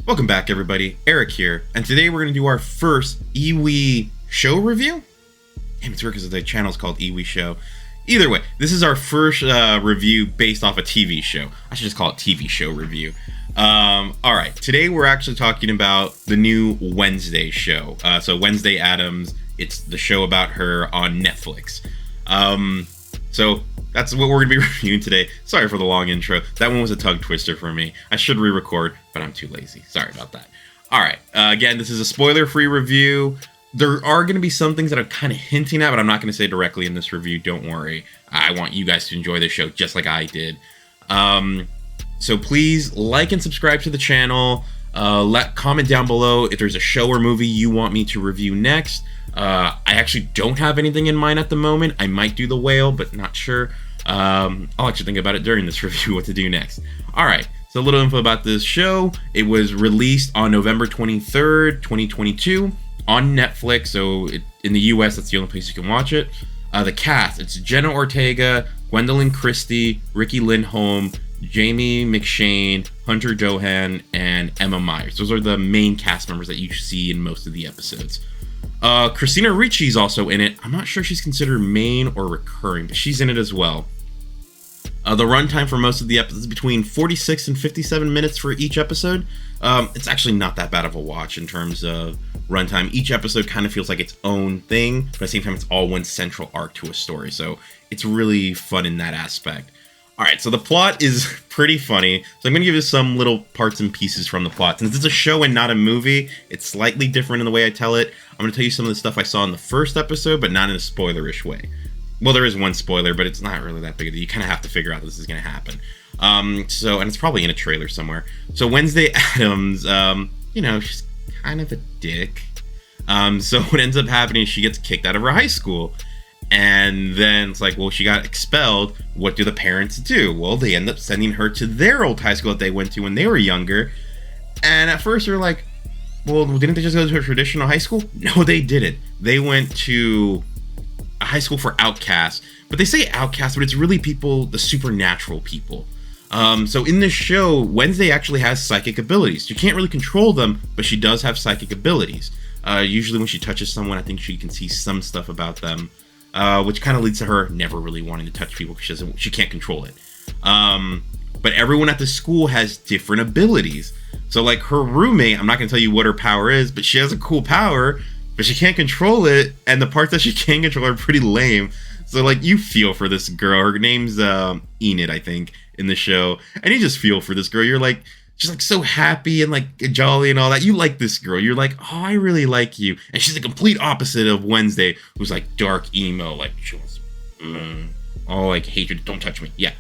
Welcome back, everybody. Eric here, and today we're going to do our first iwi show review. Damn, it's weird because the channel's called iwi show. Either way, this is our first review based off a TV show. I should just call it TV show review. Alright, today we're actually talking about the new Wednesday show. So Wednesday Addams, it's the show about her on Netflix. So that's what we're going to be reviewing today. Sorry for the long intro. That one was a tongue twister for me. I should re-record, but I'm too lazy. Sorry about that. Alright, again, this is a spoiler-free review. There are going to be some things that I'm kind of hinting at, but I'm not going to say directly in this review. Don't worry. I want you guys to enjoy the show just like I did. So please like and subscribe to the channel. Comment down below if there's a show or movie you want me to review next. I actually don't have anything in mind at the moment. I might do The Whale, but not sure. I'll actually think about it during this review what to do next. Alright, so a little info about this show. It was released on November 23rd, 2022 on Netflix. So in the US, that's the only place you can watch it. The cast, it's Jenna Ortega, Gwendolyn Christie, Ricky Lindholm, Jamie McShane, Hunter Johan, and Emma Myers. Those are the main cast members that you see in most of the episodes. Christina Ricci is also in it. I'm not sure if she's considered main or recurring, but she's in it as well. The runtime for most of the episodes is between 46 and 57 minutes for each episode. It's actually not that bad of a watch in terms of runtime. Each episode kind of feels like its own thing, but at the same time, it's all one central arc to a story. So it's really fun in that aspect. Alright, so the plot is pretty funny. So I'm going to give you some little parts and pieces from the plot. Since it's a show and not a movie, it's slightly different in the way I tell it. I'm going to tell you some of the stuff I saw in the first episode, but not in a spoilerish way. Well, there is one spoiler, but it's not really that big of a deal. You kind of have to figure out this is going to happen. And it's probably in a trailer somewhere. So Wednesday Addams, she's kind of a dick. So what ends up happening is she gets kicked out of her high school. And then it's like, well, she got expelled. What do the parents do? Well, they end up sending her to their old high school that they went to when they were younger. And at first they're like, well, didn't they just go to a traditional high school? No, they didn't. They went to a high school for outcasts. But they say outcasts, but it's really people, the supernatural people. So in this show, Wednesday actually has psychic abilities. You can't really control them, but she does have psychic abilities. Usually when she touches someone, I think she can see some stuff about them. Which kind of leads to her never really wanting to touch people because she can't control it. But everyone at the school has different abilities. So like her roommate, I'm not going to tell you what her power is, but she has a cool power, but she can't control it. And the parts that she can control are pretty lame. So like you feel for this girl. Her name's Enid, I think, in the show. And you just feel for this girl. You're like, she's like so happy and like jolly and all that. You like this girl. You're like, oh, I really like you. And she's the complete opposite of Wednesday, who's like dark emo, like she wants all like hatred. Don't touch me. Yeah.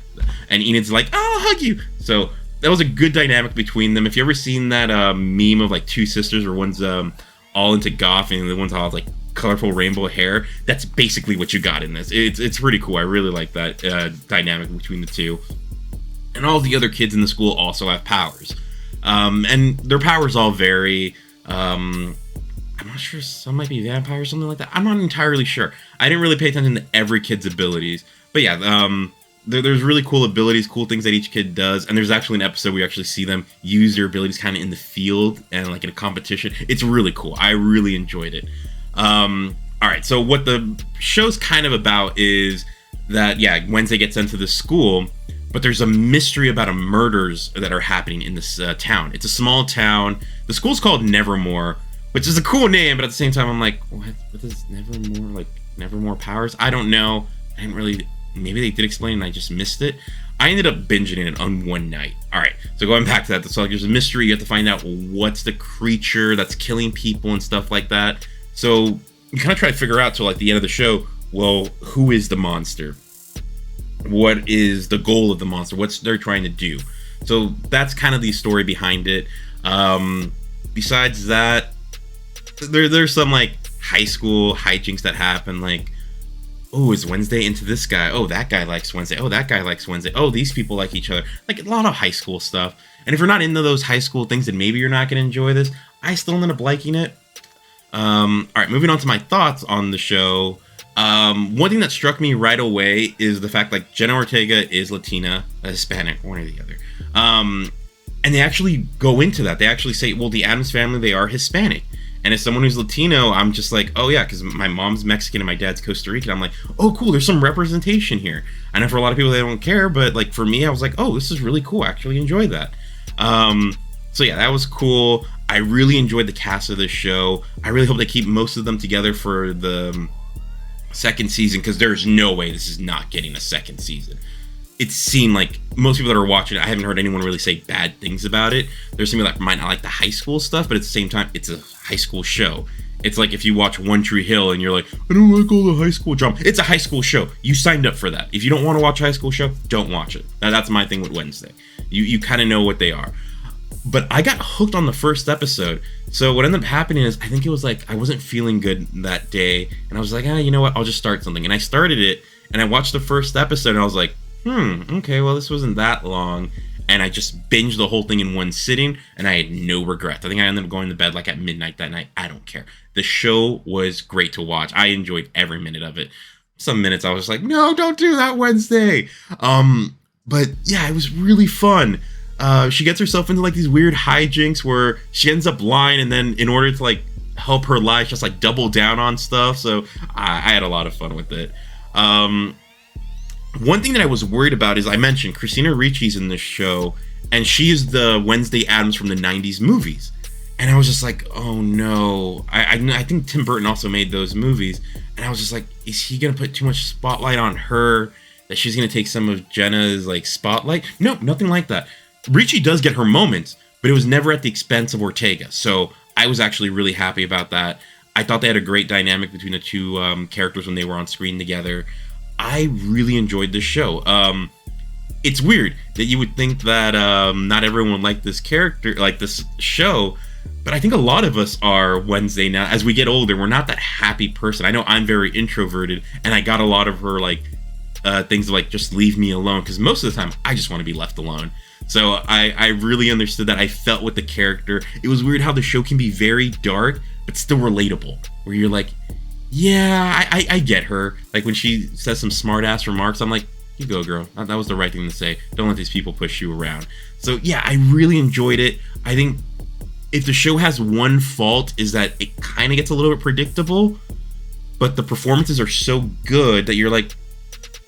And Enid's like, oh, I'll hug you. So that was a good dynamic between them. If you ever seen that meme of like two sisters where one's all into goth and the one's all like colorful rainbow hair, that's basically what you got in this. It's pretty cool. I really like that dynamic between the two. And all the other kids in the school also have powers. And their powers all vary. I'm not sure, some might be vampires, something like that. I'm not entirely sure. I didn't really pay attention to every kid's abilities. But yeah, there's really cool abilities, cool things that each kid does. And there's actually an episode where you actually see them use their abilities kind of in the field and like in a competition. It's really cool. I really enjoyed it. Alright, so what the show's kind of about is that, yeah, Wednesday gets sent to the school, but there's a mystery about murders that are happening in this town. It's a small town. The school's called Nevermore, which is a cool name, but at the same time, I'm like, what is Nevermore? Like, Nevermore powers? I don't know. I didn't really... Maybe they did explain and I just missed it. I ended up binging it on one night. Alright, so going back to that, so like, there's a mystery. You have to find out what's the creature that's killing people and stuff like that. So you kind of try to figure out till like the end of the show, well, who is the monster? What is the goal of the monster? What's they're trying to do? So that's kind of the story behind it. Besides that, there's some like high school hijinks that happen. Like, oh, is Wednesday into this guy? Oh, that guy likes Wednesday. Oh, that guy likes Wednesday. Oh, these people like each other. Like a lot of high school stuff. And if you're not into those high school things, then maybe you're not going to enjoy this. I still ended up liking it. All right, moving on to my thoughts on the show. One thing that struck me right away is the fact like Jenna Ortega is Latina, Hispanic, one or the other. And they actually go into that. They actually say, well, the Addams family, they are Hispanic. And as someone who's Latino, I'm just like, oh yeah, because my mom's Mexican and my dad's Costa Rican. I'm like, oh cool, there's some representation here. I know for a lot of people they don't care, but like for me, I was like, oh, this is really cool. I actually enjoyed that. So yeah, that was cool. I really enjoyed the cast of this show. I really hope they keep most of them together for the second season, because there's no way this is not getting a second season. It seemed like most people that are watching it, I haven't heard anyone really say bad things about it. There's some people that might not like the high school stuff, but at the same time, it's a high school show. It's like if you watch One Tree Hill and you're like, I don't like all the high school drama. It's a high school show. You signed up for that. If you don't want to watch a high school show, don't watch it. Now, that's my thing with Wednesday. You kind of know what they are. But I got hooked on the first episode. So what ended up happening is, I think it was like I wasn't feeling good that day. And I was like, you know what? I'll just start something. And I started it, and I watched the first episode, and I was like, okay, well, this wasn't that long. And I just binged the whole thing in one sitting, and I had no regrets. I think I ended up going to bed like at midnight that night. I don't care. The show was great to watch. I enjoyed every minute of it. Some minutes I was like, no, don't do that, Wednesday. But yeah, it was really fun. She gets herself into like these weird hijinks where she ends up lying, and then in order to like help her lie, just like double down on stuff. So I had a lot of fun with it. One thing that I was worried about is, I mentioned Christina Ricci's in this show, and she is the Wednesday Addams from the 90s movies. And I was just like, oh no. I think Tim Burton also made those movies. And I was just like, is he going to put too much spotlight on her, that she's going to take some of Jenna's like spotlight? No, nothing like that. Ricci does get her moments, but it was never at the expense of Ortega. So I was actually really happy about that. I thought they had a great dynamic between the two characters when they were on screen together. I really enjoyed this show. It's weird that you would think that not everyone would like this character, like this show, but I think a lot of us are Wednesday now. As we get older, we're not that happy person. I know I'm very introverted, and I got a lot of her like things like, just leave me alone, because most of the time I just want to be left alone. So I really understood that. I felt with the character. It was weird how the show can be very dark, but still relatable, where you're like, yeah, I get her. Like when she says some smart ass remarks, I'm like, you go, girl. That was the right thing to say. Don't let these people push you around. So yeah, I really enjoyed it. I think if the show has one fault, is that it kind of gets a little bit predictable, but the performances are so good that you're like,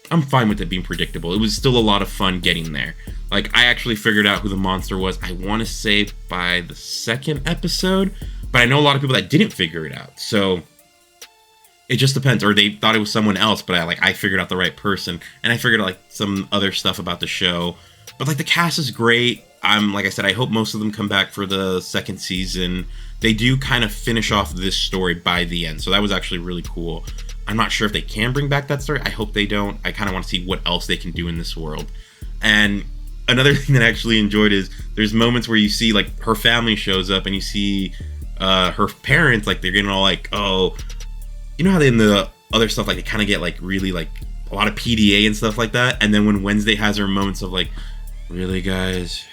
I'm fine with it being predictable. It was still a lot of fun getting there. Like, I actually figured out who the monster was, I want to say by the second episode, but I know a lot of people that didn't figure it out. So it just depends, or they thought it was someone else, but I figured out the right person, and I figured out like some other stuff about the show. But like the cast is great. Like I said, I hope most of them come back for the second season. They do kind of finish off this story by the end, so that was actually really cool. I'm not sure if they can bring back that story. I hope they don't. I kind of want to see what else they can do in this world. And another thing that I actually enjoyed is there's moments where you see like her family shows up, and you see her parents, like they're getting all like, oh, you know how they in the other stuff, like they kind of get like really like a lot of PDA and stuff like that. And then when Wednesday has her moments of like, really guys,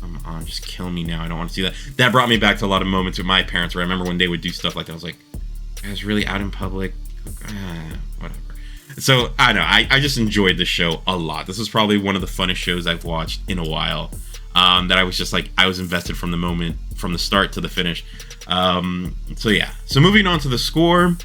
come on, just kill me now. I don't want to see that. That brought me back to a lot of moments with my parents where I remember when they would do stuff like that. I was like, guys, really out in public? Whatever. So I don't know. I just enjoyed the show a lot. This was probably one of the funnest shows I've watched in a while. That I was just like, I was invested from the moment, from the start to the finish. So yeah. So moving on to the score.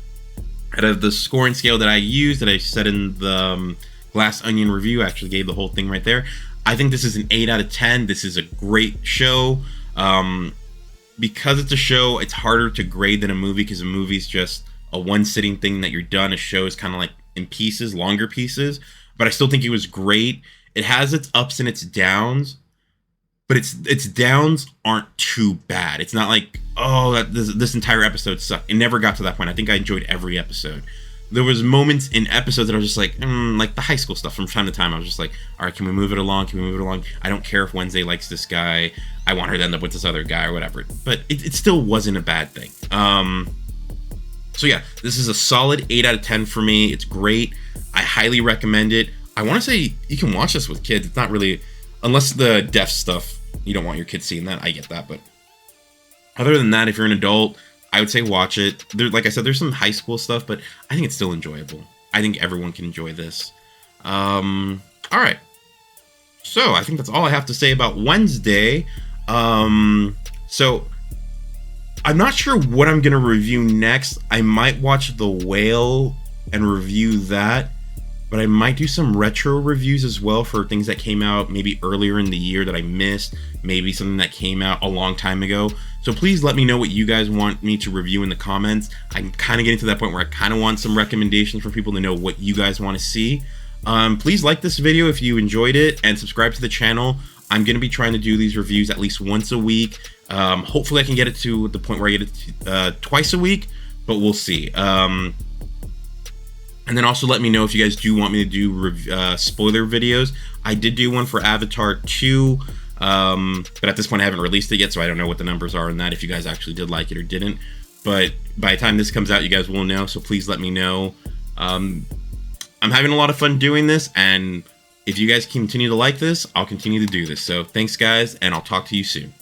Out of the scoring scale that I used, that I set in the Glass Onion review, I actually gave the whole thing right there. I think this is an 8 out of 10. This is a great show. Because it's a show, it's harder to grade than a movie, because a movie's just a one-sitting thing that you're done. A show is kind of like in pieces, longer pieces. But I still think it was great. It has its ups and its downs, but its downs aren't too bad. It's not like, oh, this entire episode sucked. It never got to that point. I think I enjoyed every episode. There was moments in episodes that I was just like the high school stuff from time to time. I was just like, all right, can we move it along? Can we move it along? I don't care if Wednesday likes this guy. I want her to end up with this other guy or whatever. But it still wasn't a bad thing. So yeah, this is a solid 8 out of 10 for me. It's great. I highly recommend it. I want to say you can watch this with kids. It's not really, unless the deaf stuff, you don't want your kids seeing that. I get that. But other than that, if you're an adult, I would say watch it. Like I said, there's some high school stuff, but I think it's still enjoyable. I think everyone can enjoy this. All right. So I think that's all I have to say about Wednesday. So I'm not sure what I'm gonna review next. I might watch The Whale and review that, but I might do some retro reviews as well for things that came out maybe earlier in the year that I missed, maybe something that came out a long time ago. So please let me know what you guys want me to review in the comments. I'm kind of getting to that point where I kind of want some recommendations for people to know what you guys want to see. Please like this video if you enjoyed it and subscribe to the channel. I'm going to be trying to do these reviews at least once a week. Hopefully I can get it to the point where I get it twice a week, but we'll see. And then also let me know if you guys do want me to do spoiler videos. I did do one for Avatar 2, but at this point I haven't released it yet, so I don't know what the numbers are on that, if you guys actually did like it or didn't. But by the time this comes out, you guys will know, so please let me know. I'm having a lot of fun doing this, and if you guys continue to like this, I'll continue to do this. So thanks, guys, and I'll talk to you soon.